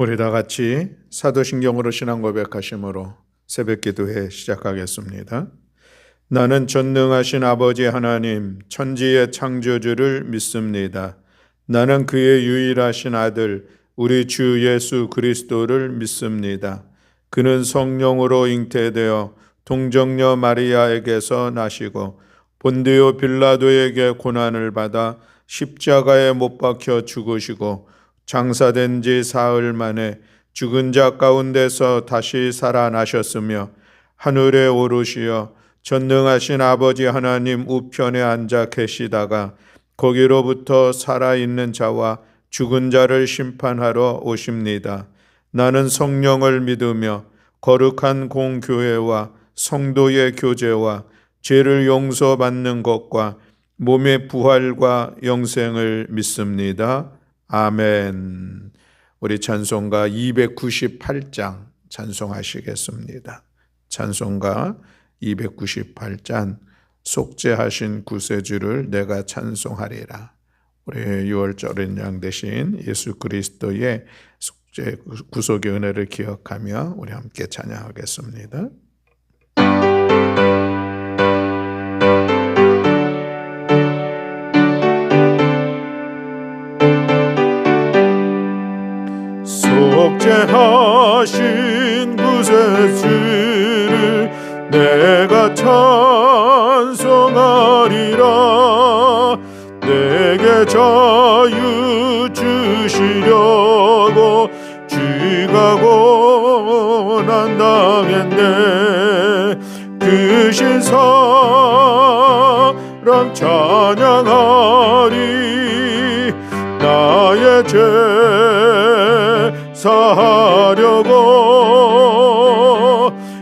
우리 다 같이 사도신경으로 신앙 고백하심으로 새벽 기도회 시작하겠습니다. 나는 전능하신 아버지 하나님 천지의 창조주를 믿습니다. 나는 그의 유일하신 아들 우리 주 예수 그리스도를 믿습니다. 그는 성령으로 잉태되어 동정녀 마리아에게서 나시고 본디오 빌라도에게 고난을 받아 십자가에 못 박혀 죽으시고 장사된 지 사흘 만에 죽은 자 가운데서 다시 살아나셨으며 하늘에 오르시어 전능하신 아버지 하나님 우편에 앉아 계시다가 거기로부터 살아있는 자와 죽은 자를 심판하러 오십니다. 나는 성령을 믿으며 거룩한 공교회와 성도의 교제와 죄를 용서받는 것과 몸의 부활과 영생을 믿습니다. 아멘. 우리 찬송가 298장 찬송하시겠습니다. 찬송가 298장 속죄하신 구세주를 내가 찬송하리라. 우리 6월절인 양 되신 예수 그리스도의 속죄 구속의 은혜를 기억하며 우리 함께 찬양하겠습니다. 속죄하신 구세주를 내가 찬송하리라. 내게 자유 주시려고 쥐가 고난 당했네. 그 신사랑 찬양하리. 나의 죄 사하려고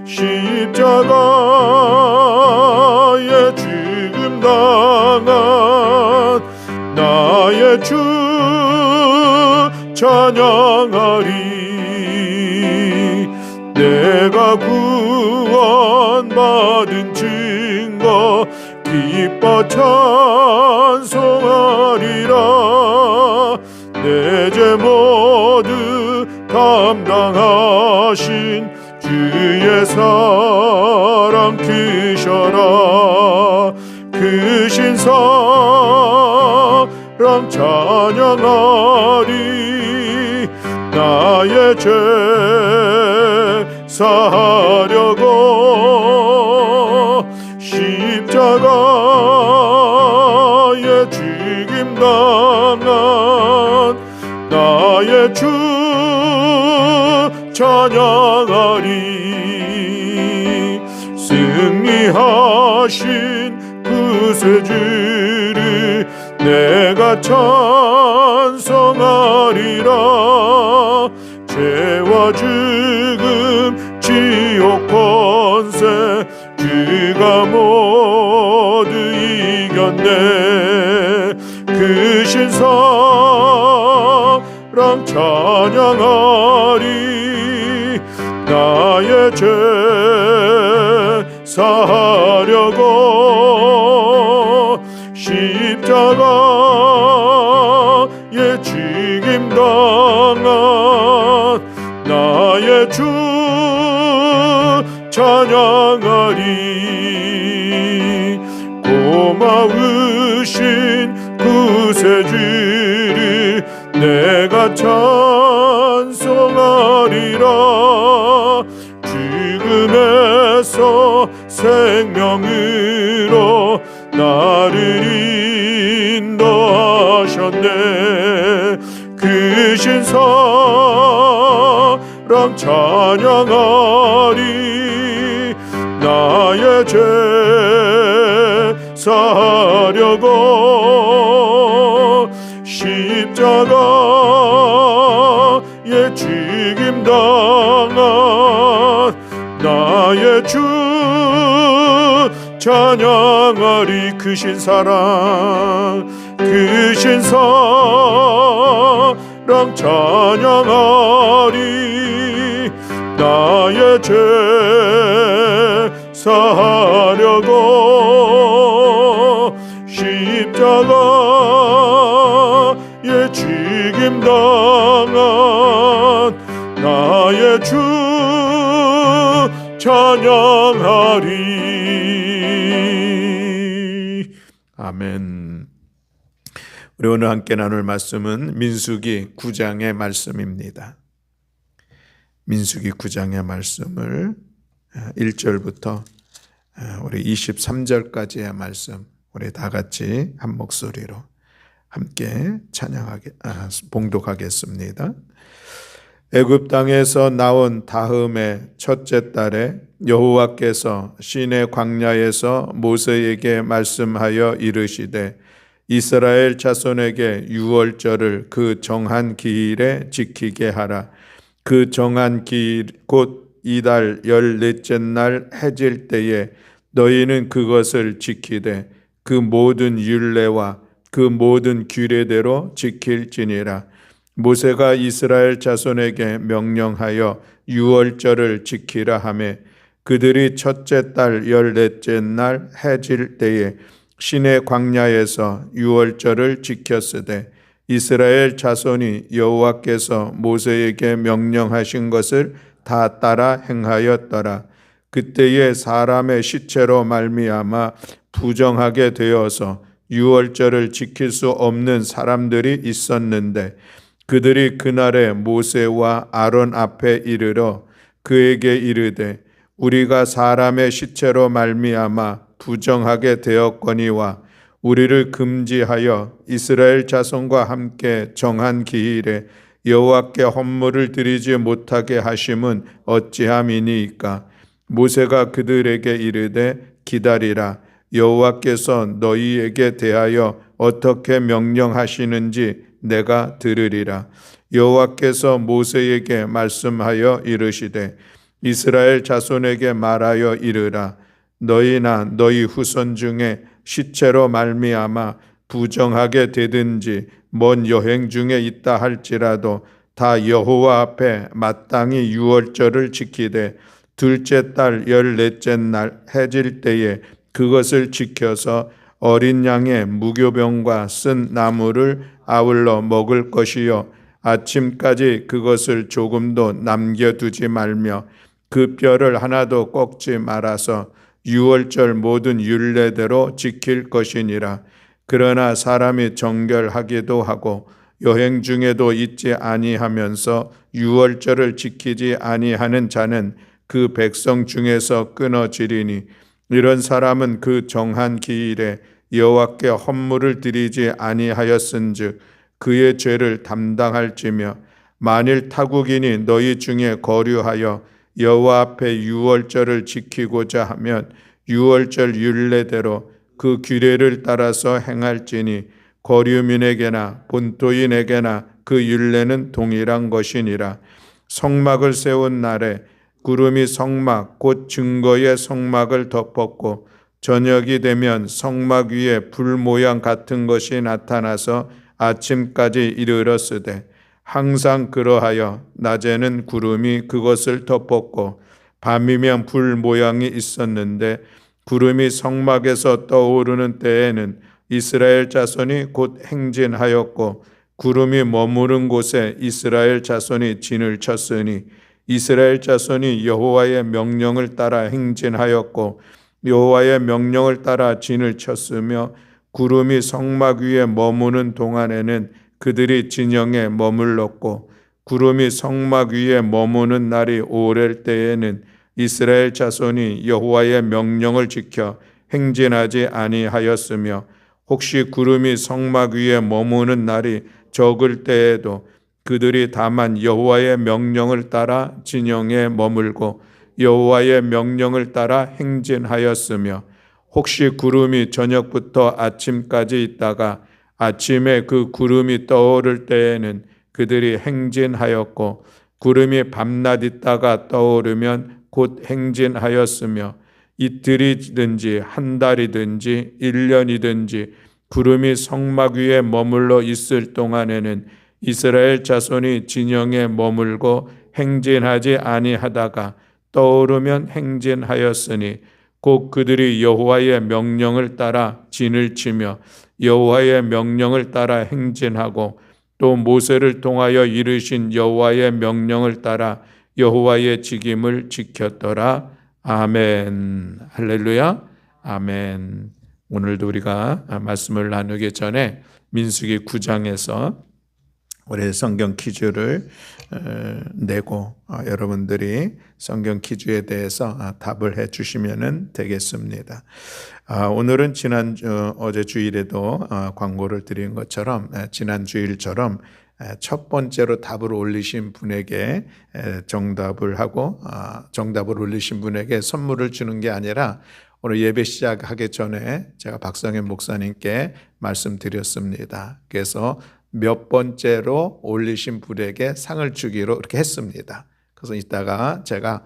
십자가에 죽음 당한 나의 주 찬양하리. 내가 구원받은 증거 기뻐 찬송하리라. 내 죄 모두 감당하신 주의 사랑 크셔라. 크신 사랑 찬양하리. 나의 죄 사하려고 십자가에 죽임 당한 나의 주 찬양하리. 승리하신 구세주를 내가 찬송하리라. 죄와 죽음 지옥 권세 주가 모두 이겼네. 크신 사랑 찬양하리. 나의 죄 사하려고 십자가에 죽임 당한 나의 주 찬양하리. 고마우신 구세주를 내가 찬송하리라. 죽음에서 생명으로 나를 인도하셨네. 크신 사랑 찬양하리. 나의 죄 사하려고 십자가에 죽임 당한 나의 주 찬양하리. 크신 사랑 찬양하리. 나의 죄 사하려고 십자가에 죽임 당한 나의 주 찬양하리. 아멘. 우리 오늘 함께 나눌 말씀은 민수기 9장의 말씀입니다. 민수기 9장의 말씀을 1절부터 우리 23절까지의 말씀, 우리 다 같이 한 목소리로 함께 봉독하겠습니다. 애굽 땅에서 나온 다음의 첫째 달에 여호와께서 시내 광야에서 모세에게 말씀하여 이르시되 이스라엘 자손에게 유월절을 그 정한 기일에 지키게 하라. 그 정한 기일 곧 이달 14째 날 해질 때에 너희는 그것을 지키되 그 모든 율례와 그 모든 규례대로 지킬지니라. 모세가 이스라엘 자손에게 명령하여 유월절을 지키라 하매 그들이 첫째 달 14째 날 해질 때에 시내 광야에서 유월절을 지켰으되 이스라엘 자손이 여호와께서 모세에게 명령하신 것을 다 따라 행하였더라. 그때에 사람의 시체로 말미암아 부정하게 되어서 유월절을 지킬 수 없는 사람들이 있었는데 그들이 그날에 모세와 아론 앞에 이르러 그에게 이르되 우리가 사람의 시체로 말미암아 부정하게 되었거니와 우리를 금지하여 이스라엘 자손과 함께 정한 기일에 여호와께 헌물을 드리지 못하게 하심은 어찌함이니이까. 모세가 그들에게 이르되 기다리라. 여호와께서 너희에게 대하여 어떻게 명령하시는지 내가 들으리라. 여호와께서 모세에게 말씀하여 이르시되 이스라엘 자손에게 말하여 이르라. 너희나 너희 후손 중에 시체로 말미암아 부정하게 되든지 먼 여행 중에 있다 할지라도 다 여호와 앞에 마땅히 유월절을 지키되 둘째 달 14째 날 해질 때에 그것을 지켜서 어린 양의 무교병과 쓴 나무를 아울러 먹을 것이요 아침까지 그것을 조금도 남겨두지 말며 그 뼈를 하나도 꺾지 말아서 유월절 모든 율례대로 지킬 것이니라. 그러나 사람이 정결하기도 하고 여행 중에도 있지 아니하면서 유월절을 지키지 아니하는 자는 그 백성 중에서 끊어지리니 이런 사람은 그 정한 기일에 여호와께 헌물을 드리지 아니하였은즉 그의 죄를 담당할지며 만일 타국인이 너희 중에 거류하여 여호와 앞에 유월절을 지키고자 하면 유월절 율례대로 그 규례를 따라서 행할지니 거류민에게나 본토인에게나 그 율례는 동일한 것이니라. 성막을 세운 날에 구름이 성막 곧 증거의 성막을 덮었고 저녁이 되면 성막 위에 불 모양 같은 것이 나타나서 아침까지 이르렀으되 항상 그러하여 낮에는 구름이 그것을 덮었고 밤이면 불 모양이 있었는데 구름이 성막에서 떠오르는 때에는 이스라엘 자손이 곧 행진하였고 구름이 머무른 곳에 이스라엘 자손이 진을 쳤으니 이스라엘 자손이 여호와의 명령을 따라 행진하였고 여호와의 명령을 따라 진을 쳤으며 구름이 성막 위에 머무는 동안에는 그들이 진영에 머물렀고 구름이 성막 위에 머무는 날이 오랠 때에는 이스라엘 자손이 여호와의 명령을 지켜 행진하지 아니하였으며 혹시 구름이 성막 위에 머무는 날이 적을 때에도 그들이 다만 여호와의 명령을 따라 진영에 머물고 여호와의 명령을 따라 행진하였으며 혹시 구름이 저녁부터 아침까지 있다가 아침에 그 구름이 떠오를 때에는 그들이 행진하였고 구름이 밤낮 있다가 떠오르면 곧 행진하였으며 이틀이든지 한 달이든지 1년이든지 구름이 성막 위에 머물러 있을 동안에는 이스라엘 자손이 진영에 머물고 행진하지 아니하다가 떠오르면 행진하였으니 곧 그들이 여호와의 명령을 따라 진을 치며 여호와의 명령을 따라 행진하고 또 모세를 통하여 이르신 여호와의 명령을 따라 여호와의 직임을 지켰더라. 아멘. 할렐루야. 아멘. 오늘도 우리가 말씀을 나누기 전에 민수기 9장에서 우리 성경 퀴즈를 내고 여러분들이 성경 퀴즈에 대해서 답을 해 주시면 되겠습니다. 오늘은 어제 주일에도 광고를 드린 것처럼 지난 주일처럼 첫 번째로 답을 올리신 분에게 정답을 하고 정답을 올리신 분에게 선물을 주는 게 아니라 오늘 예배 시작하기 전에 제가 박성현 목사님께 말씀드렸습니다. 그래서 몇 번째로 올리신 분에게 상을 주기로 이렇게 했습니다. 그래서 이따가 제가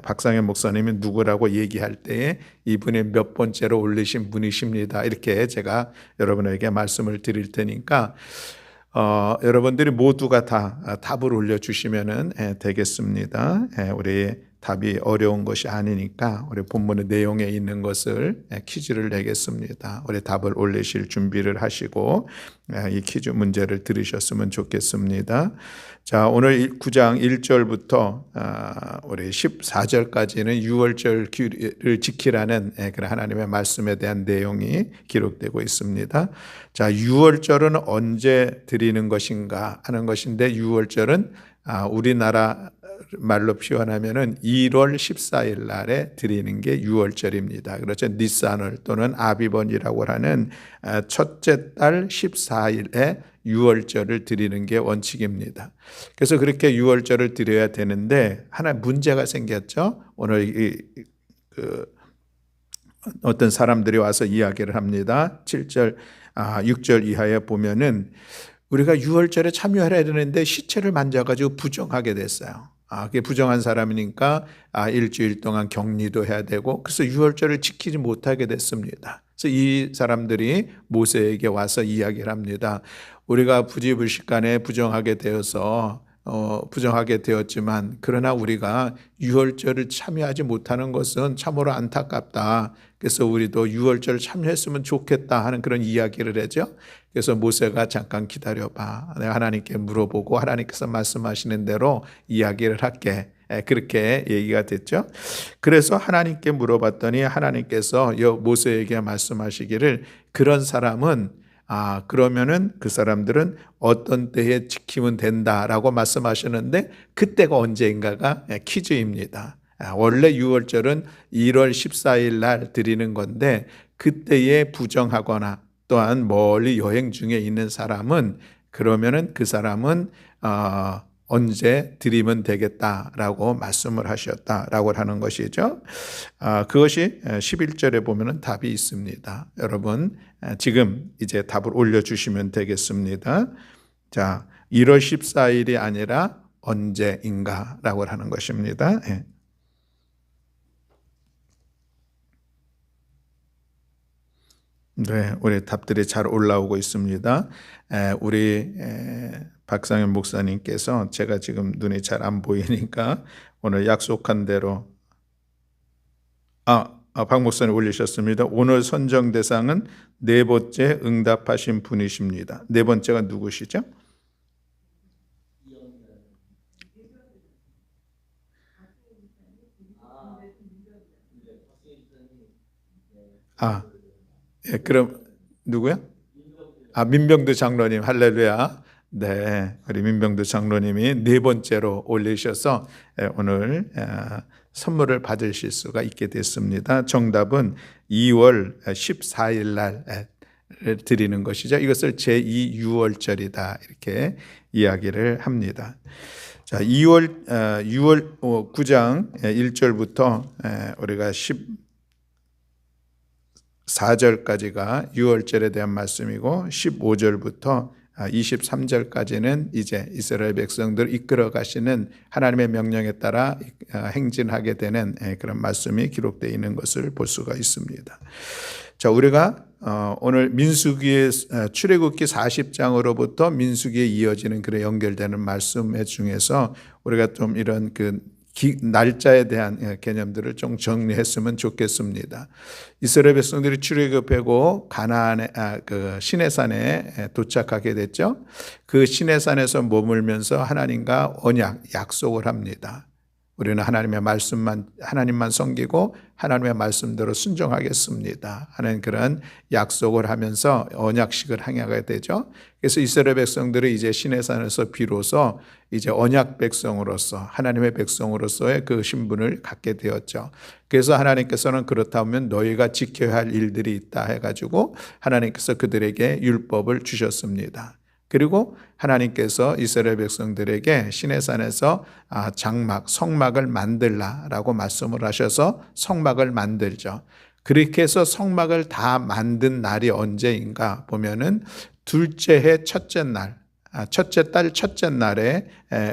박상현 목사님이 누구라고 얘기할 때에 이분이 몇 번째로 올리신 분이십니다. 이렇게 제가 여러분에게 말씀을 드릴 테니까 여러분들이 모두가 다 답을 올려주시면 되겠습니다. 우리 답이 어려운 것이 아니니까 우리 본문의 내용에 있는 것을 퀴즈를 내겠습니다. 우리 답을 올리실 준비를 하시고 이 퀴즈 문제를 들으셨으면 좋겠습니다. 자, 오늘 9장 1절부터 우리 14절까지는 유월절을 지키라는 그런 하나님의 말씀에 대한 내용이 기록되고 있습니다. 자, 유월절은 언제 드리는 것인가 하는 것인데 유월절은 우리나라 말로 표현하면은 1월 14일 날에 드리는 게 유월절입니다. 그렇죠. 니산월 또는 아비번이라고 하는 첫째 달 14일에 유월절을 드리는 게 원칙입니다. 그래서 그렇게 유월절을 드려야 되는데 하나 문제가 생겼죠. 오늘 어떤 사람들이 와서 이야기를 합니다. 7절, 6절 이하에 보면은 우리가 유월절에 참여해야 되는데 시체를 만져가지고 부정하게 됐어요. 그게 부정한 사람이니까 일주일 동안 격리도 해야 되고 그래서 유월절을 지키지 못하게 됐습니다. 그래서 이 사람들이 모세에게 와서 이야기를 합니다. 우리가 부지불식간에 부정하게 되었지만 그러나 우리가 유월절을 참여하지 못하는 것은 참으로 안타깝다. 그래서 우리도 유월절 참여했으면 좋겠다 하는 그런 이야기를 하죠. 그래서 모세가 잠깐 기다려봐. 내가 하나님께 물어보고 하나님께서 말씀하시는 대로 이야기를 할게. 그렇게 얘기가 됐죠. 그래서 하나님께 물어봤더니 하나님께서 모세에게 말씀하시기를 그런 사람은 그러면은 그 사람들은 어떤 때에 지키면 된다라고 말씀하셨는데 그때가 언제인가가 퀴즈입니다. 원래 유월절은 1월 14일 날 드리는 건데 그때에 부정하거나 또한 멀리 여행 중에 있는 사람은 그러면은 그 사람은 언제 드리면 되겠다라고 말씀을 하셨다라고 하는 것이죠. 그것이 11절에 보면은 답이 있습니다. 여러분 지금 이제 답을 올려주시면 되겠습니다. 자, 1월 14일이 아니라 언제인가라고 하는 것입니다. 네, 우리 답들이 잘 올라오고 있습니다. 우리 박상현 목사님께서 제가 지금 눈이 잘 안 보이니까 오늘 약속한 대로 박 목사님 올리셨습니다. 오늘 선정 대상은 네 번째 응답하신 분이십니다. 네 번째가 누구시죠? 그럼 누구야? 민병두 장로님. 할렐루야. 네, 우리 민병두 장로님이 네 번째로 올리셔서 오늘 선물을 받으실 수가 있게 됐습니다. 정답은 2월 14일 날 드리는 것이죠. 이것을 제2 유월절이다 이렇게 이야기를 합니다. 자, 6월 9장 1절부터 우리가 14절까지가 유월절에 대한 말씀이고 15절부터 23절까지는 이제 이스라엘 백성들을 이끌어 가시는 하나님의 명령에 따라 행진하게 되는 그런 말씀이 기록되어 있는 것을 볼 수가 있습니다. 자, 우리가 오늘 민수기의 출애굽기 40장으로부터 민수기에 이어지는 그런 연결되는 말씀 중에서 우리가 좀 이런 그 날짜에 대한 개념들을 좀 정리했으면 좋겠습니다. 이스라엘 백성들이 출애굽하고 가나안의 그 시내산에 도착하게 됐죠. 그 시내산에서 머물면서 하나님과 언약, 약속을 합니다. 우리는 하나님만 섬기고 하나님의 말씀대로 순종하겠습니다 하는 그런 약속을 하면서 언약식을 행하게 되죠. 그래서 이스라엘 백성들이 이제 시내산에서 비로소 이제 언약 백성으로서 하나님의 백성으로서의 그 신분을 갖게 되었죠. 그래서 하나님께서는 그렇다면 너희가 지켜야 할 일들이 있다 해가지고 하나님께서 그들에게 율법을 주셨습니다. 그리고 하나님께서 이스라엘 백성들에게 시내산에서 성막을 만들라라고 말씀을 하셔서 성막을 만들죠. 그렇게 해서 성막을 다 만든 날이 언제인가 보면은 둘째 해 첫째 날, 첫째 달 첫째 날에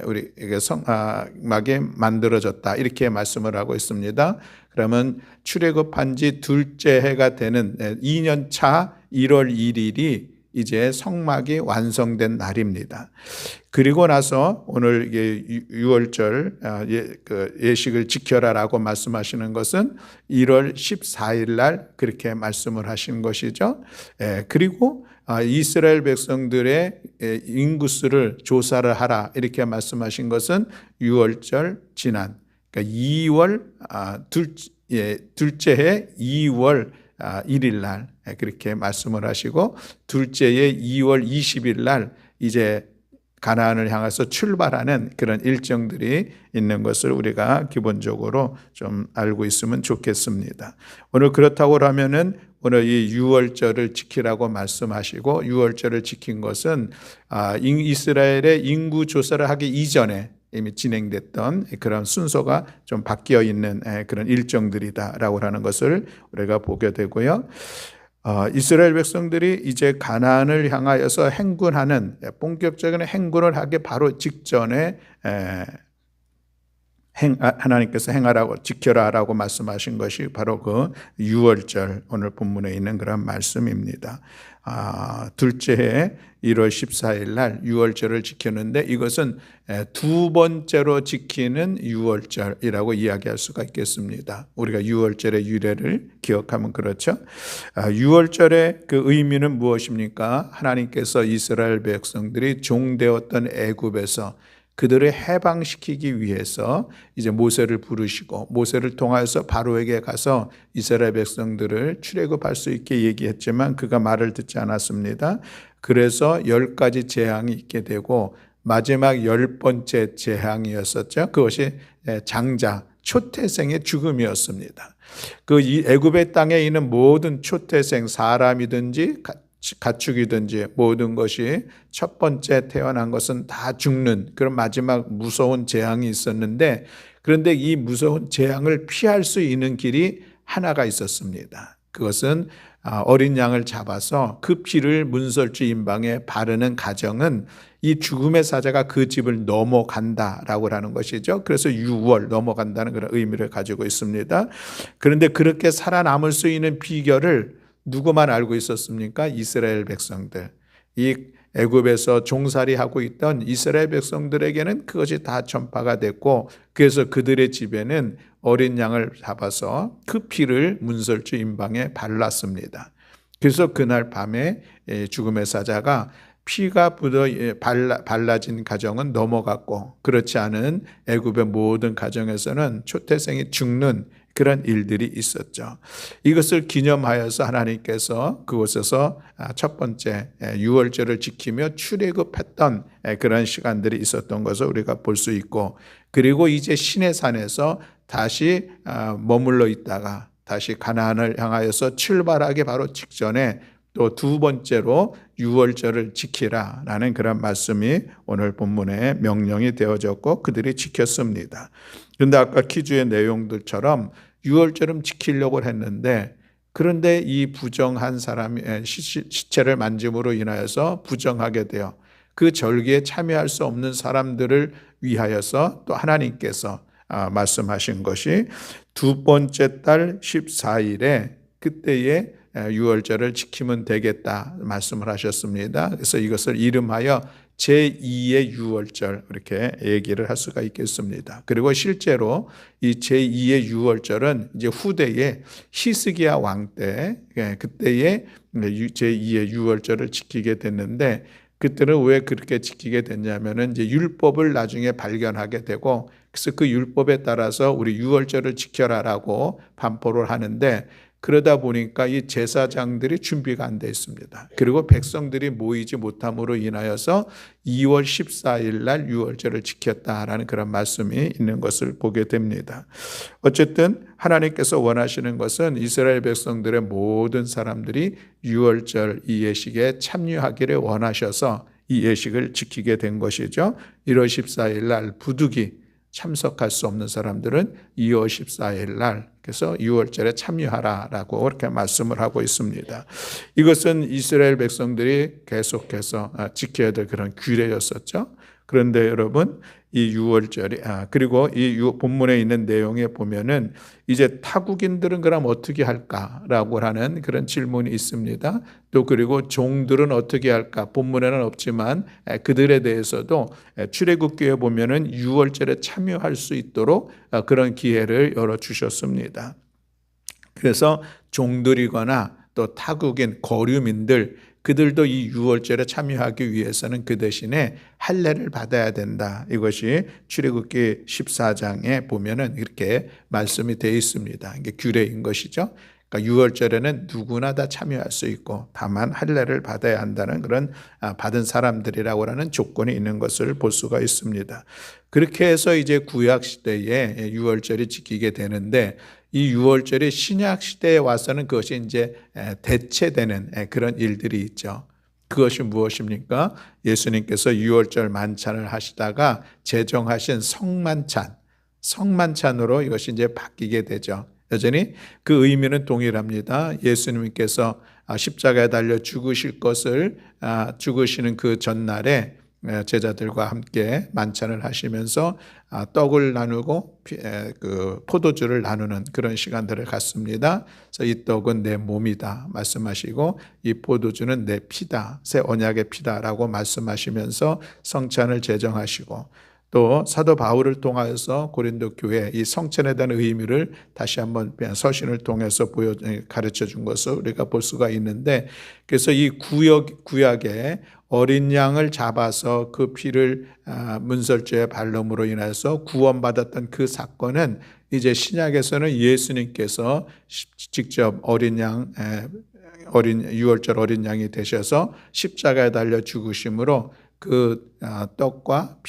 우리에게 성막이 만들어졌다 이렇게 말씀을 하고 있습니다. 그러면 출애굽한 지 둘째 해가 되는 2년 차 1월 1일이 이제 성막이 완성된 날입니다. 그리고 나서 오늘 유월절 예식을 지켜라라고 말씀하시는 것은 1월 14일 날 그렇게 말씀을 하신 것이죠. 그리고 이스라엘 백성들의 인구수를 조사를 하라 이렇게 말씀하신 것은 유월절 지난 그러니까 2월 둘째 해 2월 1일 날 그렇게 말씀을 하시고 둘째의 2월 20일 날 이제 가나안을 향해서 출발하는 그런 일정들이 있는 것을 우리가 기본적으로 좀 알고 있으면 좋겠습니다. 오늘 그렇다고 하면은 오늘 이 유월절을 지키라고 말씀하시고 유월절을 지킨 것은 이스라엘의 인구 조사를 하기 이전에 이미 진행됐던 그런 순서가 좀 바뀌어 있는 그런 일정들이다라고 하는 것을 우리가 보게 되고요. 이스라엘 백성들이 이제 가나안을 향하여서 행군하는 본격적인 행군을 하기 바로 직전에 하나님께서 행하라고 지켜라라고 말씀하신 것이 바로 그 유월절 오늘 본문에 있는 그런 말씀입니다. 둘째 해 1월 14일 날 유월절을 지켰는데 이것은 두 번째로 지키는 유월절이라고 이야기할 수가 있겠습니다. 우리가 유월절의 유래를 기억하면 그렇죠. 유월절의 그 의미는 무엇입니까? 하나님께서 이스라엘 백성들이 종되었던 애굽에서 그들을 해방시키기 위해서 이제 모세를 부르시고 모세를 통하여서 바로에게 가서 이스라엘 백성들을 출애굽할 수 있게 얘기했지만 그가 말을 듣지 않았습니다. 그래서 10가지 재앙이 있게 되고 마지막 10번째 재앙이었었죠. 그것이 장자 초태생의 죽음이었습니다. 그 애굽의 땅에 있는 모든 초태생 사람이든지 가축이든지 모든 것이 첫 번째 태어난 것은 다 죽는 그런 마지막 무서운 재앙이 있었는데 그런데 이 무서운 재앙을 피할 수 있는 길이 하나가 있었습니다. 그것은 어린 양을 잡아서 그 피를 문설주 임방에 바르는 가정은 이 죽음의 사자가 그 집을 넘어간다라고 하는 것이죠. 그래서 유월 넘어간다는 그런 의미를 가지고 있습니다. 그런데 그렇게 살아남을 수 있는 비결을 누구만 알고 있었습니까? 이스라엘 백성들. 이 애굽에서 종살이하고 있던 이스라엘 백성들에게는 그것이 다 전파가 됐고 그래서 그들의 집에는 어린 양을 잡아서 그 피를 문설주 임방에 발랐습니다. 그래서 그날 밤에 죽음의 사자가 피가 발라진 가정은 넘어갔고 그렇지 않은 애굽의 모든 가정에서는 초태생이 죽는 그런 일들이 있었죠. 이것을 기념하여서 하나님께서 그곳에서 첫 번째 유월절을 지키며 출애굽했던 그런 시간들이 있었던 것을 우리가 볼 수 있고 그리고 이제 시내산에서 다시 머물러 있다가 다시 가나안을 향하여서 출발하기 바로 직전에 또 두 번째로 유월절을 지키라라는 그런 말씀이 오늘 본문에 명령이 되어졌고 그들이 지켰습니다. 그런데 아까 퀴즈의 내용들처럼 유월절은 지키려고 했는데 그런데 이 부정한 사람이 시체를 만짐으로 인하여서 부정하게 되어 그 절기에 참여할 수 없는 사람들을 위하여서 또 하나님께서 말씀하신 것이 두 번째 달 14일에 그때에 유월절을 지키면 되겠다 말씀을 하셨습니다. 그래서 이것을 이름하여 제2의 유월절 이렇게 얘기를 할 수가 있겠습니다. 그리고 실제로 이 제2의 유월절은 이제 후대에 히스기야 왕 때 그때에 제2의 유월절을 지키게 됐는데 그때는 왜 그렇게 지키게 됐냐면은 이제 율법을 나중에 발견하게 되고 그래서 그 율법에 따라서 우리 유월절을 지켜라라고 반포를 하는데 그러다 보니까 이 제사장들이 준비가 안 돼 있습니다. 그리고 백성들이 모이지 못함으로 인하여서 2월 14일 날 유월절을 지켰다라는 그런 말씀이 있는 것을 보게 됩니다. 어쨌든 하나님께서 원하시는 것은 이스라엘 백성들의 모든 사람들이 유월절 이 예식에 참여하기를 원하셔서 이 예식을 지키게 된 것이죠. 1월 14일 날 부득이 참석할 수 없는 사람들은 2월 14일 날 그래서 6월절에 참여하라라고 그렇게 말씀을 하고 있습니다. 이것은 이스라엘 백성들이 계속해서 지켜야 될 그런 규례였었죠. 그런데 여러분 이 6월절이 그리고 이 본문에 있는 내용에 보면은 이제 타국인들은 그럼 어떻게 할까라고 하는 그런 질문이 있습니다. 또 그리고 종들은 어떻게 할까? 본문에는 없지만 그들에 대해서도 출애굽기에 보면은 6월절에 참여할 수 있도록 그런 기회를 열어 주셨습니다. 그래서 종들이거나 또 타국인 거류민들 그들도 이 유월절에 참여하기 위해서는 그 대신에 할례를 받아야 된다. 이것이 출애굽기 14장에 보면은 이렇게 말씀이 되어 있습니다. 이게 규례인 것이죠. 그러니까 유월절에는 누구나 다 참여할 수 있고 다만 할례를 받아야 한다는 그런 받은 사람들이라고 하는 조건이 있는 것을 볼 수가 있습니다. 그렇게 해서 이제 구약 시대에 유월절이 지키게 되는데 이 유월절이 신약 시대에 와서는 그것이 이제 대체되는 그런 일들이 있죠. 그것이 무엇입니까? 예수님께서 유월절 만찬을 하시다가 제정하신 성만찬으로 이것이 이제 바뀌게 되죠. 여전히 그 의미는 동일합니다. 예수님께서 십자가에 달려 죽으실 것을 죽으시는 그 전날에 제자들과 함께 만찬을 하시면서 떡을 나누고 그 포도주를 나누는 그런 시간들을 갖습니다. 그래서 이 떡은 내 몸이다 말씀하시고 이 포도주는 내 피다, 새 언약의 피다라고 말씀하시면서 성찬을 제정하시고 또 사도 바울을 통하여서 고린도 교회 이 성찬에 대한 의미를 다시 한번 서신을 통해서 가르쳐 준 것을 우리가 볼 수가 있는데 그래서 이 구약에 어린 양을 잡아서 그 피를 문설주의 발름으로 인해서 구원받았던 그 사건은 이제 신약에서는 예수님께서 직접 유월절 어린 양이 되셔서 십자가에 달려 죽으심으로 그 떡과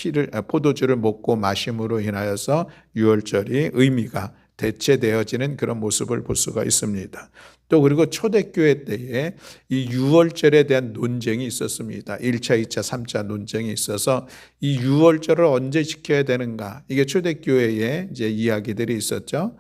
포도주를 먹고 마심으로 인하여서 유월절이 의미가 대체되어지는 그런 모습을 볼 수가 있습니다. 또 그리고 초대교회 때에 이 유월절에 대한 논쟁이 있었습니다. 1차, 2차, 3차 논쟁이 있어서 이 유월절을 언제 지켜야 되는가? 이게 초대교회에 이제 이야기들이 있었죠.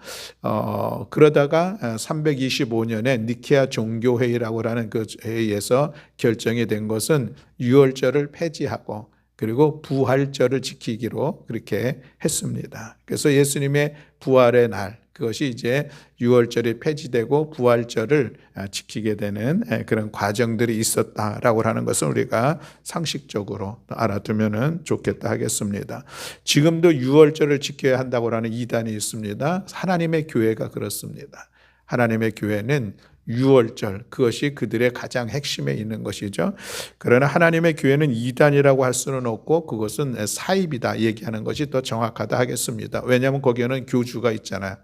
그러다가 325년에 니케아 종교회의라고 하는 그 회의에서 결정이 된 것은 유월절을 폐지하고 그리고 부활절을 지키기로 그렇게 했습니다. 그래서 예수님의 부활의 날 그것이 이제 유월절이 폐지되고 부활절을 지키게 되는 그런 과정들이 있었다라고 하는 것을 우리가 상식적으로 알아두면 좋겠다 하겠습니다. 지금도 유월절을 지켜야 한다고 하는 이단이 있습니다. 하나님의 교회가 그렇습니다. 하나님의 교회는 유월절 그것이 그들의 가장 핵심에 있는 것이죠. 그러나 하나님의 교회는 이단이라고 할 수는 없고 그것은 사입이다 얘기하는 것이 더 정확하다 하겠습니다. 왜냐하면 거기에는 교주가 있잖아요.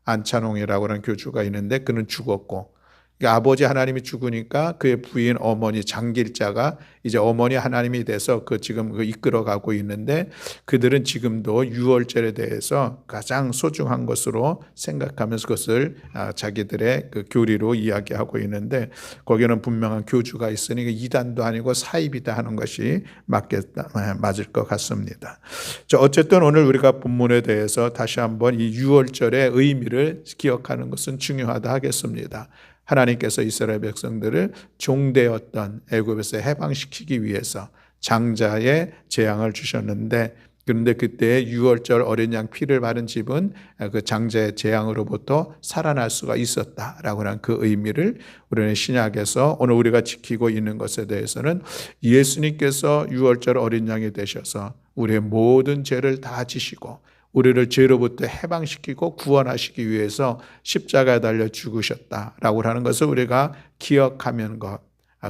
안찬홍이라고 하는 교주가 있는데 그는 죽었고 그러니까 아버지 하나님이 죽으니까 그의 부인 어머니 장길자가 이제 어머니 하나님이 돼서 지금 이끌어가고 있는데 그들은 지금도 유월절에 대해서 가장 소중한 것으로 생각하면서 그것을 자기들의 그 교리로 이야기하고 있는데 거기는 분명한 교주가 있으니 이단도 아니고 사입이다 하는 것이 맞을 것 같습니다. 어쨌든 오늘 우리가 본문에 대해서 다시 한번 이 유월절의 의미를 기억하는 것은 중요하다 하겠습니다. 하나님께서 이스라엘 백성들을 종되었던 애굽에서 해방시키기 위해서 장자의 재앙을 주셨는데 그런데 그때 6월절 어린 양 피를 바른 집은 그 장자의 재앙으로부터 살아날 수가 있었다라고 하는 그 의미를 우리는 신약에서 오늘 우리가 지키고 있는 것에 대해서는 예수님께서 6월절 어린 양이 되셔서 우리의 모든 죄를 다 지시고 우리를 죄로부터 해방시키고 구원하시기 위해서 십자가에 달려 죽으셨다라고 하는 것을 우리가 기억하면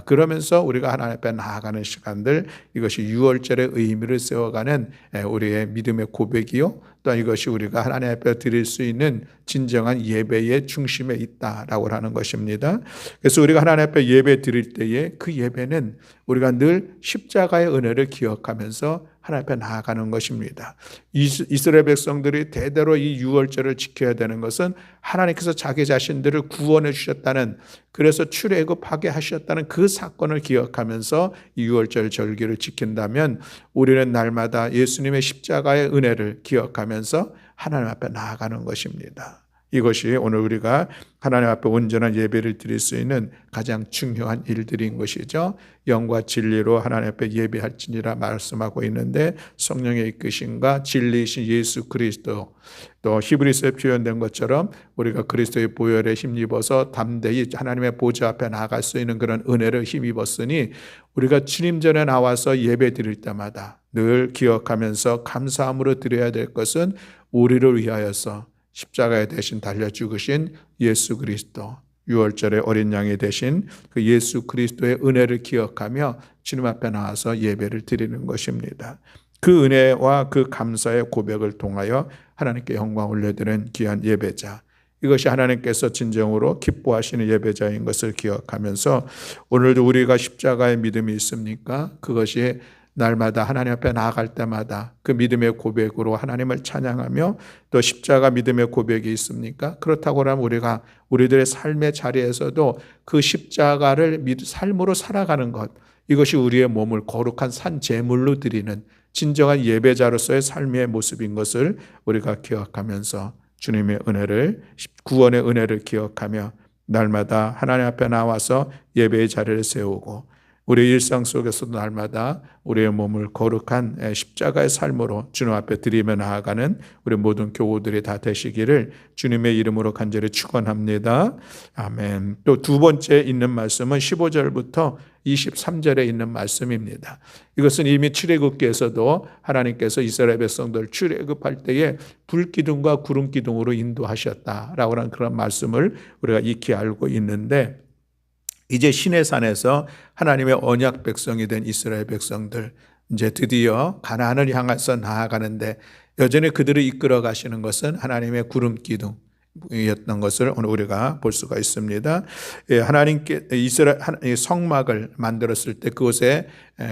그러면서 우리가 하나님 앞에 나아가는 시간들, 이것이 6월절의 의미를 세워가는 우리의 믿음의 고백이요, 또 이것이 우리가 하나님 앞에 드릴 수 있는 진정한 예배의 중심에 있다라고 하는 것입니다. 그래서 우리가 하나님 앞에 예배 드릴 때에 그 예배는 우리가 늘 십자가의 은혜를 기억하면서 하나님 앞에 나아가는 것입니다. 이스라엘 백성들이 대대로 이 6월절을 지켜야 되는 것은 하나님께서 자기 자신들을 구원해 주셨다는, 그래서 출애굽하게 하셨다는 그 사건을 기억하면서 이 6월절 절기를 지킨다면 우리는 날마다 예수님의 십자가의 은혜를 기억하면서 하나님 앞에 나아가는 것입니다. 이것이 오늘 우리가 하나님 앞에 온전한 예배를 드릴 수 있는 가장 중요한 일들인 것이죠. 영과 진리로 하나님 앞에 예배할지니라 말씀하고 있는데, 성령의 이끄심과 진리이신 예수 그리스도, 또 히브리서에 표현된 것처럼 우리가 그리스도의 보혈에 힘입어서 담대히 하나님의 보좌 앞에 나아갈 수 있는 그런 은혜를 힘입었으니 우리가 주님 전에 나와서 예배 드릴 때마다 늘 기억하면서 감사함으로 드려야 될 것은 우리를 위하여서 십자가에 대신 달려 죽으신 예수 그리스도, 6월절의 어린 양이 되신 그 예수 그리스도의 은혜를 기억하며 주님 앞에 나와서 예배를 드리는 것입니다. 그 은혜와 그 감사의 고백을 통하여 하나님께 영광 올려드리는 귀한 예배자, 이것이 하나님께서 진정으로 기뻐하시는 예배자인 것을 기억하면서 오늘도 우리가 십자가의 믿음이 있습니까? 그것이 날마다 하나님 앞에 나아갈 때마다 그 믿음의 고백으로 하나님을 찬양하며, 또 십자가 믿음의 고백이 있습니까? 그렇다고 하면 우리가 우리들의 삶의 자리에서도 그 십자가를 삶으로 살아가는 것, 이것이 우리의 몸을 거룩한 산 제물로 드리는 진정한 예배자로서의 삶의 모습인 것을 우리가 기억하면서 주님의 은혜를, 구원의 은혜를 기억하며 날마다 하나님 앞에 나와서 예배의 자리를 세우고 우리 일상 속에서도 날마다 우리의 몸을 거룩한 십자가의 삶으로 주님 앞에 드리며 나아가는 우리 모든 교우들이 다 되시기를 주님의 이름으로 간절히 축원합니다. 아멘. 또 두 번째 있는 말씀은 15절부터 23절에 있는 말씀입니다. 이것은 이미 출애굽기에서도 하나님께서 이스라엘 백성들 출애굽할 때에 불기둥과 구름기둥으로 인도하셨다라고 하는 그런 말씀을 우리가 익히 알고 있는데, 이제 시내산에서 하나님의 언약 백성이 된 이스라엘 백성들, 이제 드디어 가나안을 향해서 나아가는데 여전히 그들을 이끌어 가시는 것은 하나님의 구름기둥이었던 것을 오늘 우리가 볼 수가 있습니다. 하나님께 이스라엘 성막을 만들었을 때 그곳에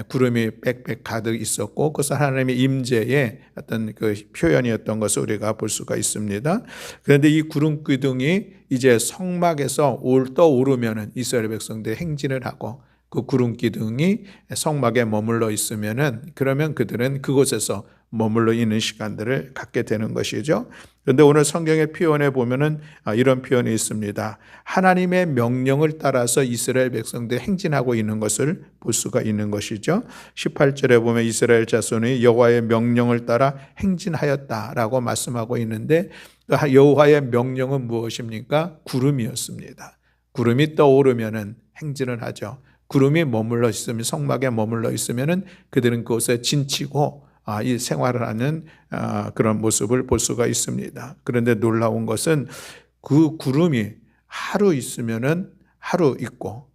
구름이 빽빽 가득 있었고, 그것은 하나님의 임재의 어떤 그 표현이었던 것을 우리가 볼 수가 있습니다. 그런데 이 구름기둥이 이제 성막에서 떠오르면은 이스라엘 백성들이 행진을 하고, 그 구름기둥이 성막에 머물러 있으면은 그러면 그들은 그곳에서 머물러 있는 시간들을 갖게 되는 것이죠. 그런데 오늘 성경의 표현에 보면은 이런 표현이 있습니다. 하나님의 명령을 따라서 이스라엘 백성들이 행진하고 있는 것을 볼 수가 있는 것이죠. 18절에 보면 이스라엘 자손이 여호와의 명령을 따라 행진하였다라고 말씀하고 있는데, 여호와의 명령은 무엇입니까? 구름이었습니다. 구름이 떠오르면은 행진을 하죠. 구름이 머물러 있으면, 성막에 머물러 있으면은 그들은 그곳에 진치고 이 생활을 하는 그런 모습을 볼 수가 있습니다. 그런데 놀라운 것은 그 구름이 하루 있으면은 하루 있고,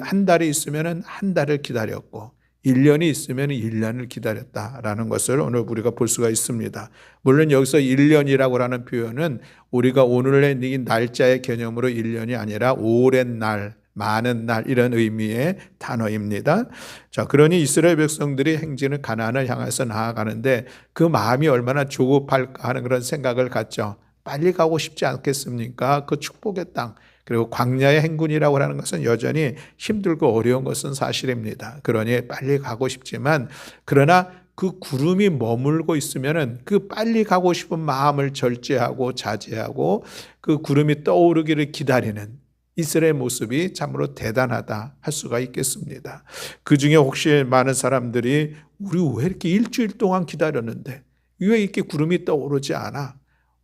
한 달이 있으면은 한 달을 기다렸고, 1년이 있으면 1년을 기다렸다라는 것을 오늘 우리가 볼 수가 있습니다. 물론 여기서 1년이라고 하는 표현은 우리가 오늘의 이 날짜의 개념으로 1년이 아니라 오랜 날, 많은 날, 이런 의미의 단어입니다. 자, 그러니 이스라엘 백성들이 행진을 가나안을 향해서 나아가는데 그 마음이 얼마나 조급할까 하는 그런 생각을 갖죠. 빨리 가고 싶지 않겠습니까? 그 축복의 땅, 그리고 광야의 행군이라고 하는 것은 여전히 힘들고 어려운 것은 사실입니다. 그러니 빨리 가고 싶지만, 그러나 그 구름이 머물고 있으면은 그 빨리 가고 싶은 마음을 절제하고 자제하고 그 구름이 떠오르기를 기다리는, 이스라엘의 모습이 참으로 대단하다 할 수가 있겠습니다. 그 중에 혹시 많은 사람들이 우리 왜 이렇게 일주일 동안 기다렸는데 왜 이렇게 구름이 떠오르지 않아?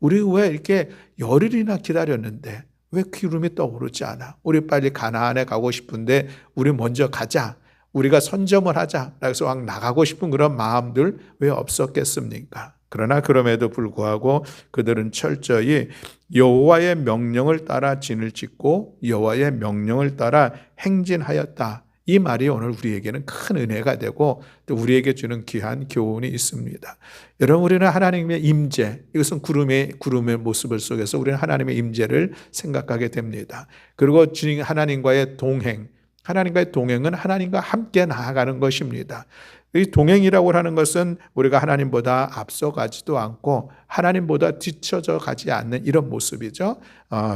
우리 왜 이렇게 열흘이나 기다렸는데 왜 구름이 떠오르지 않아? 우리 빨리 가나안에 가고 싶은데 우리 먼저 가자. 우리가 선점을 하자. 그래서 막 나가고 싶은 그런 마음들 왜 없었겠습니까? 그러나 그럼에도 불구하고 그들은 철저히 여호와의 명령을 따라 진을 찍고 여호와의 명령을 따라 행진하였다. 이 말이 오늘 우리에게는 큰 은혜가 되고 또 우리에게 주는 귀한 교훈이 있습니다. 여러분, 우리는 하나님의 임재, 이것은 구름의 모습을 속에서 우리는 하나님의 임재를 생각하게 됩니다. 그리고 주님 하나님과의 동행, 하나님과의 동행은 하나님과 함께 나아가는 것입니다. 이 동행이라고 하는 것은 우리가 하나님보다 앞서가지도 않고 하나님보다 뒤처져 가지 않는 이런 모습이죠.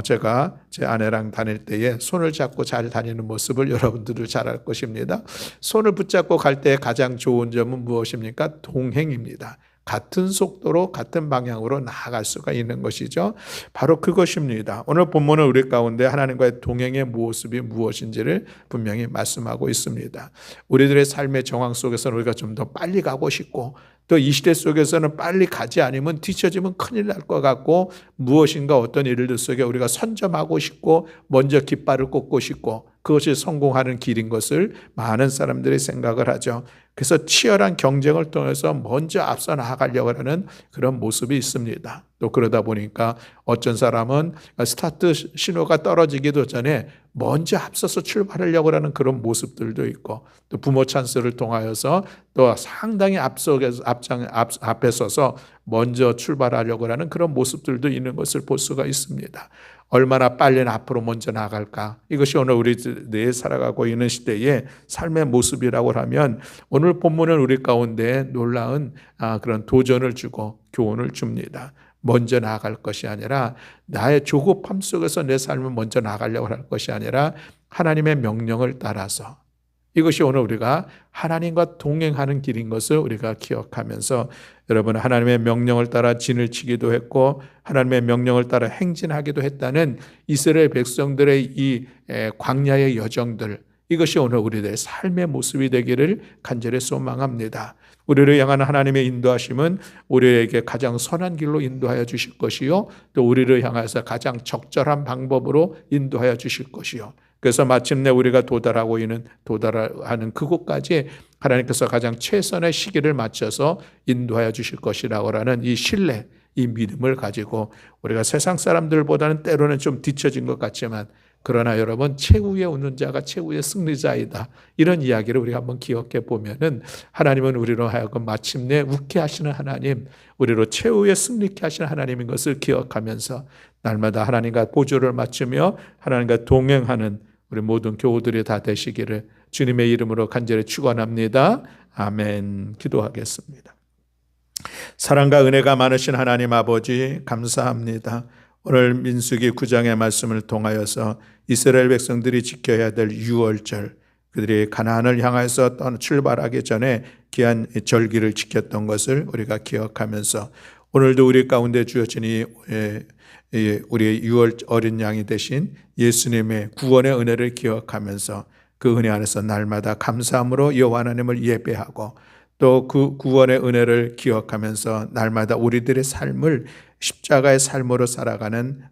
제가 제 아내랑 다닐 때에 손을 잡고 잘 다니는 모습을 여러분들도 잘 알 것입니다. 손을 붙잡고 갈 때 가장 좋은 점은 무엇입니까? 동행입니다. 같은 속도로 같은 방향으로 나아갈 수가 있는 것이죠. 바로 그것입니다. 오늘 본문은 우리 가운데 하나님과의 동행의 모습이 무엇인지를 분명히 말씀하고 있습니다. 우리들의 삶의 정황 속에서는 우리가 좀 더 빨리 가고 싶고 또 이 시대 속에서는 빨리 가지 않으면 뒤처지면 큰일 날 것 같고 무엇인가 어떤 일들 속에 우리가 선점하고 싶고 먼저 깃발을 꽂고 싶고 그것이 성공하는 길인 것을 많은 사람들이 생각을 하죠. 그래서 치열한 경쟁을 통해서 먼저 앞서 나가려고 하는 그런 모습이 있습니다. 또 그러다 보니까 어떤 사람은 스타트 신호가 떨어지기도 전에 먼저 앞서서 출발하려고 하는 그런 모습들도 있고 또 부모 찬스를 통하여서 또 상당히 앞에 서서 먼저 출발하려고 하는 그런 모습들도 있는 것을 볼 수가 있습니다. 얼마나 빨리 앞으로 먼저 나갈까? 이것이 오늘 우리들이 살아가고 있는 시대의 삶의 모습이라고 하면 오늘 본문은 우리 가운데 놀라운 그런 도전을 주고 교훈을 줍니다. 먼저 나아갈 것이 아니라 나의 조급함 속에서 내 삶을 먼저 나가려고 할 것이 아니라 하나님의 명령을 따라서 이것이 오늘 우리가 하나님과 동행하는 길인 것을 우리가 기억하면서 여러분 하나님의 명령을 따라 진을 치기도 했고 하나님의 명령을 따라 행진하기도 했다는 이스라엘 백성들의 이 광야의 여정들 이것이 오늘 우리들의 삶의 모습이 되기를 간절히 소망합니다. 우리를 향한 하나님의 인도하심은 우리에게 가장 선한 길로 인도하여 주실 것이요 또 우리를 향해서 가장 적절한 방법으로 인도하여 주실 것이요 그래서 마침내 우리가 도달하는 그곳까지 하나님께서 가장 최선의 시기를 맞춰서 인도하여 주실 것이라고 하는 이 신뢰, 이 믿음을 가지고 우리가 세상 사람들보다는 때로는 좀 뒤처진 것 같지만 그러나 여러분 최후에 오는 자가 최후의 승리자이다. 이런 이야기를 우리가 한번 기억해 보면은 하나님은 우리로 하여금 마침내 웃게 하시는 하나님, 우리로 최후의 승리케 하시는 하나님인 것을 기억하면서 날마다 하나님과 보조를 맞추며 하나님과 동행하는 우리 모든 교우들이 다 되시기를 주님의 이름으로 간절히 축원합니다. 아멘. 기도하겠습니다. 사랑과 은혜가 많으신 하나님 아버지 감사합니다. 오늘 민수기 9장의 말씀을 통하여서 이스라엘 백성들이 지켜야 될 유월절, 그들이 가나안을 향해서 출발하기 전에 귀한 절기를 지켰던 것을 우리가 기억하면서 오늘도 우리 가운데 주어진 우리의 유월 어린 양이 되신 예수님의 구원의 은혜를 기억하면서 그 은혜 안에서 날마다 감사함으로 여호와 하나님을 예배하고 또 그 구원의 은혜를 기억하면서 날마다 우리들의 삶을 십자가의 삶으로 살아가는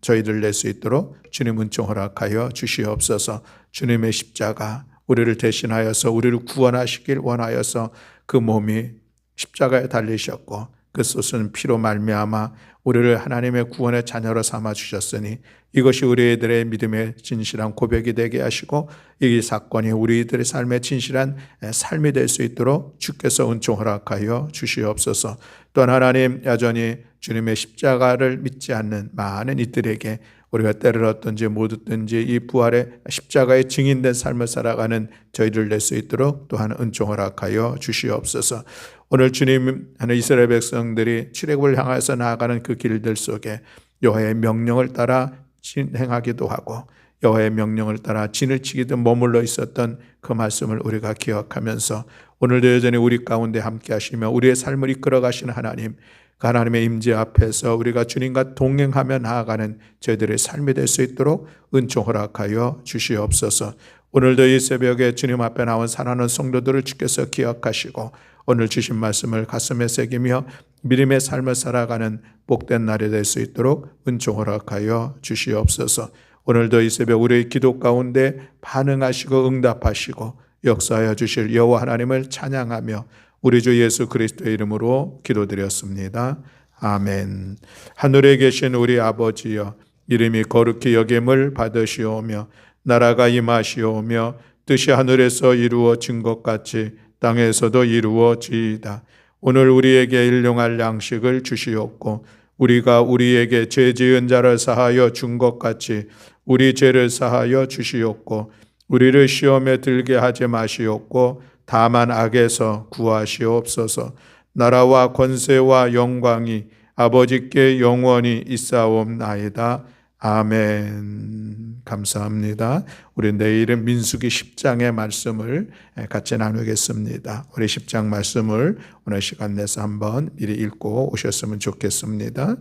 저희들 낼 수 있도록 주님 은총 허락하여 주시옵소서. 주님의 십자가 우리를 대신하여서 우리를 구원하시길 원하여서 그 몸이 십자가에 달리셨고 그 쏟은 피로 말미암아 우리를 하나님의 구원의 자녀로 삼아 주셨으니 이것이 우리들의 믿음의 진실한 고백이 되게 하시고 이 사건이 우리들의 삶의 진실한 삶이 될 수 있도록 주께서 은총 허락하여 주시옵소서. 또한 하나님 여전히 주님의 십자가를 믿지 않는 많은 이들에게 우리가 때를 얻든지 못 얻든지 이 부활의 십자가의 증인된 삶을 살아가는 저희를 낼 수 있도록 또한 은총 허락하여 주시옵소서. 오늘 주님 하는 이스라엘 백성들이 출애굽을 향해서 나아가는 그 길들 속에 여호와의 명령을 따라 행하기도 하고 여호와의 명령을 따라 진을 치기도 머물러 있었던 그 말씀을 우리가 기억하면서 오늘도 여전히 우리 가운데 함께 하시며 우리의 삶을 이끌어 가시는 하나님, 그 하나님의 임재 앞에서 우리가 주님과 동행하며 나아가는 저희들의 삶이 될 수 있도록 은총 허락하여 주시옵소서. 오늘도 이 새벽에 주님 앞에 나온 사랑하는 성도들을 주께서 기억하시고 오늘 주신 말씀을 가슴에 새기며 믿음의 삶을 살아가는 복된 날이 될 수 있도록 은총 허락하여 주시옵소서. 오늘도 이 새벽 우리의 기도 가운데 반응하시고 응답하시고 역사하여 주실 여호와 하나님을 찬양하며 우리 주 예수 그리스도의 이름으로 기도드렸습니다. 아멘. 하늘에 계신 우리 아버지여, 이름이 거룩히 여김을 받으시오며 나라가 임하시오며 뜻이 하늘에서 이루어진 것 같이 땅에서도 이루어지이다. 오늘 우리에게 일용할 양식을 주시옵고 우리가 우리에게 죄 지은 자를 사하여 준 것 같이 우리 죄를 사하여 주시옵고 우리를 시험에 들게 하지 마시옵고 다만 악에서 구하시옵소서. 나라와 권세와 영광이 아버지께 영원히 있사옵나이다. 아멘. 감사합니다. 우리 내일은 민수기 10장의 말씀을 같이 나누겠습니다. 우리 10장 말씀을 오늘 시간 내서 한번 미리 읽고 오셨으면 좋겠습니다.